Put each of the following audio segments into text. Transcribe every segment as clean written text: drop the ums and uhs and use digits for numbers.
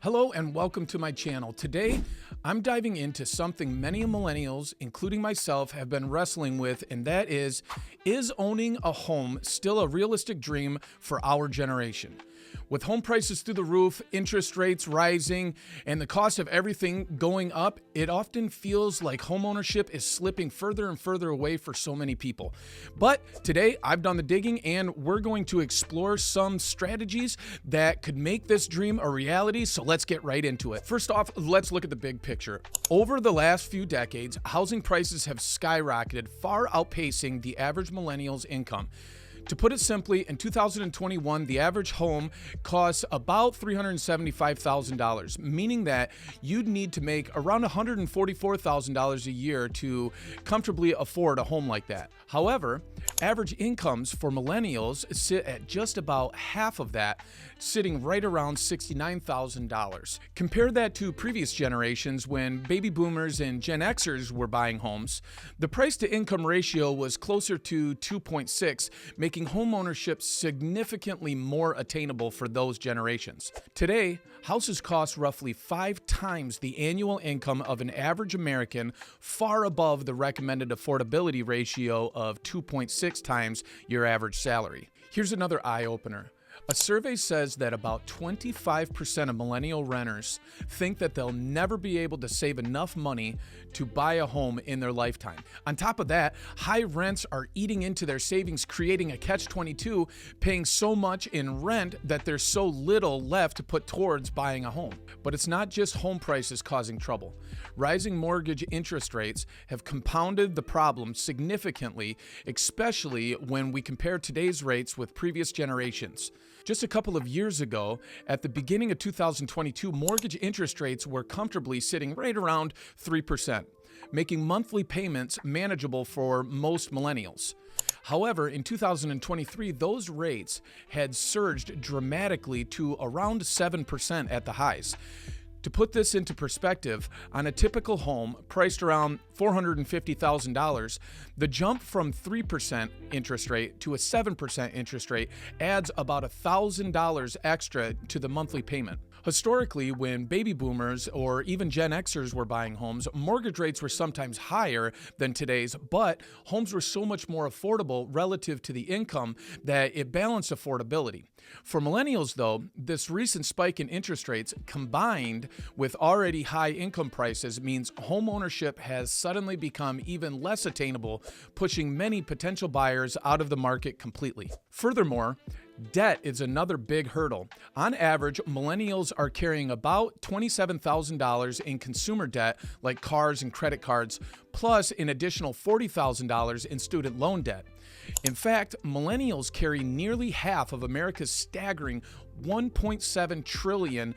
Hello and welcome to my channel. Today, I'm diving into something many millennials, including myself, have been wrestling with, and that is owning a home still a realistic dream for our generation? With home prices through the roof, interest rates rising, and the cost of everything going up, it often feels like homeownership is slipping further and further away for so many people. But today, I've done the digging, and we're going to explore some strategies that could make this dream a reality, so let's get right into it. First off, let's look at the big picture. Over the last few decades, housing prices have skyrocketed, far outpacing the average millennial's income. To put it simply, in 2021, the average home costs about $375,000, meaning that you'd need to make around $144,000 a year to comfortably afford a home like that. However, average incomes for millennials sit at just about half of that, sitting right around $69,000. Compare that to previous generations when baby boomers and Gen Xers were buying homes. The price to income ratio was closer to 2.6, making homeownership significantly more attainable for those generations. Today, houses cost roughly 5 times the annual income of an average American, far above the recommended affordability ratio of 2.6 times your average salary. Here's another eye-opener. A survey says that about 25% of millennial renters think that they'll never be able to save enough money to buy a home in their lifetime. On top of that, high rents are eating into their savings, creating a catch-22, paying so much in rent that there's so little left to put towards buying a home. But it's not just home prices causing trouble. Rising mortgage interest rates have compounded the problem significantly, especially when we compare today's rates with previous generations. Just a couple of years ago, at the beginning of 2022, mortgage interest rates were comfortably sitting right around 3%, making monthly payments manageable for most millennials. However, in 2023, those rates had surged dramatically to around 7% at the highs. To put this into perspective, on a typical home priced around $450,000, the jump from 3% interest rate to a 7% interest rate adds about $1,000 extra to the monthly payment. Historically, when baby boomers or even Gen Xers were buying homes, mortgage rates were sometimes higher than today's, but homes were so much more affordable relative to the income that it balanced affordability. For millennials, though, this recent spike in interest rates combined with already high income prices means homeownership has suddenly become even less attainable, pushing many potential buyers out of the market completely. Furthermore, debt is another big hurdle. On average, millennials are carrying about $27,000 in consumer debt, like cars and credit cards, plus an additional $40,000 in student loan debt. In fact, millennials carry nearly half of America's staggering $1.7 trillion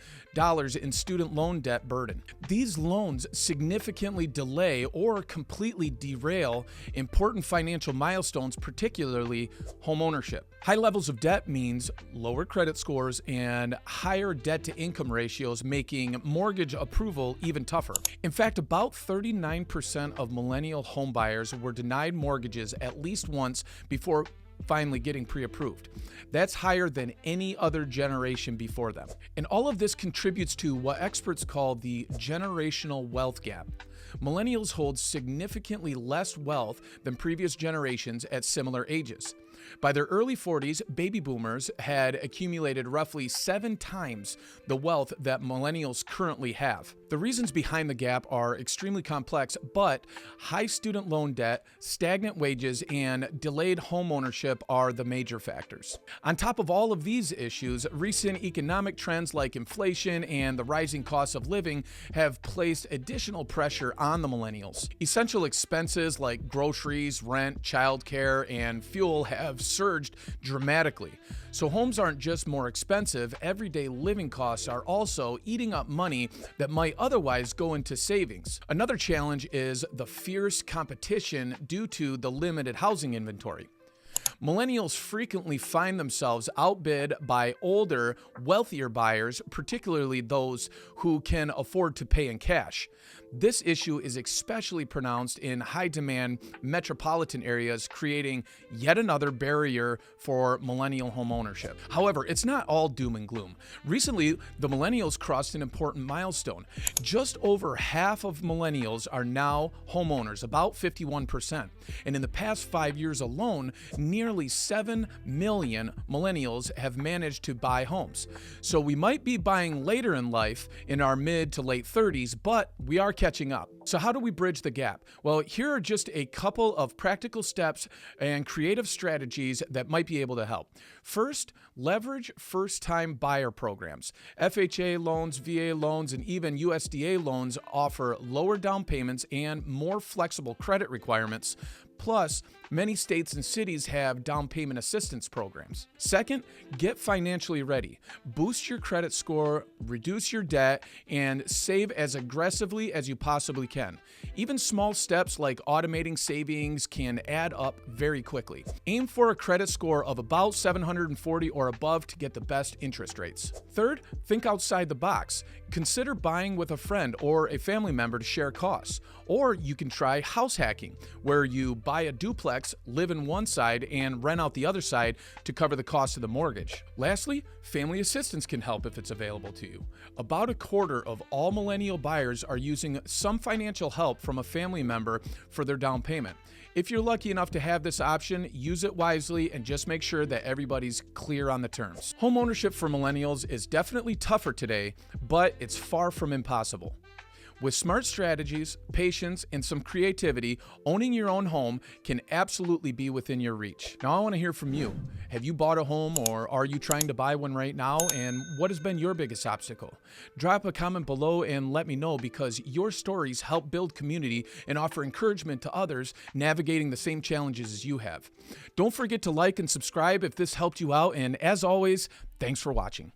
in student loan debt burden. These loans significantly delay or completely derail important financial milestones, particularly homeownership. High levels of debt means lower credit scores and higher debt-to-income ratios, making mortgage approval even tougher. In fact, about 39% of millennial homebuyers were denied mortgages at least once before finally getting pre-approved. That's higher than any other generation before them. And all of this contributes to what experts call the generational wealth gap. Millennials hold significantly less wealth than previous generations at similar ages. By their early 40s, baby boomers had accumulated roughly 7 times the wealth that millennials currently have. The reasons behind the gap are extremely complex, but high student loan debt, stagnant wages, and delayed homeownership are the major factors. On top of all of these issues, recent economic trends like inflation and the rising cost of living have placed additional pressure on the millennials. Essential expenses like groceries, rent, childcare, and fuel have surged dramatically. So homes aren't just more expensive, everyday living costs are also eating up money that might otherwise go into savings. Another challenge is the fierce competition due to the limited housing inventory. Millennials frequently find themselves outbid by older, wealthier buyers, particularly those who can afford to pay in cash. This issue is especially pronounced in high-demand metropolitan areas, creating yet another barrier for millennial homeownership. However, it's not all doom and gloom. Recently, the millennials crossed an important milestone. Just over half of millennials are now homeowners, about 51%. And in the past 5 years alone, nearly 7 million millennials have managed to buy homes. So we might be buying later in life in our mid to late 30s, but we are catching up. So how do we bridge the gap? Well, here are just a couple of practical steps and creative strategies that might be able to help. First, leverage first-time buyer programs. FHA loans, VA loans, and even USDA loans offer lower down payments and more flexible credit requirements. Plus, many states and cities have down payment assistance programs. Second, get financially ready. Boost your credit score, reduce your debt, and save as aggressively as you possibly can. Even small steps like automating savings can add up very quickly. Aim for a credit score of about 740 or above to get the best interest rates. Third, think outside the box. Consider buying with a friend or a family member to share costs. Or you can try house hacking, where you buy a duplex, live in one side, and rent out the other side to cover the cost of the mortgage. Lastly, family assistance can help if it's available to you. About a quarter of all millennial buyers are using some financial help from a family member for their down payment. If you're lucky enough to have this option, use it wisely and just make sure that everybody's clear on the terms. Homeownership for millennials is definitely tougher today, but it's far from impossible. With smart strategies, patience, and some creativity, owning your own home can absolutely be within your reach. Now, I want to hear from you. Have you bought a home, or are you trying to buy one right now? And what has been your biggest obstacle? Drop a comment below and let me know, because your stories help build community and offer encouragement to others navigating the same challenges as you have. Don't forget to like and subscribe if this helped you out, and as always, thanks for watching.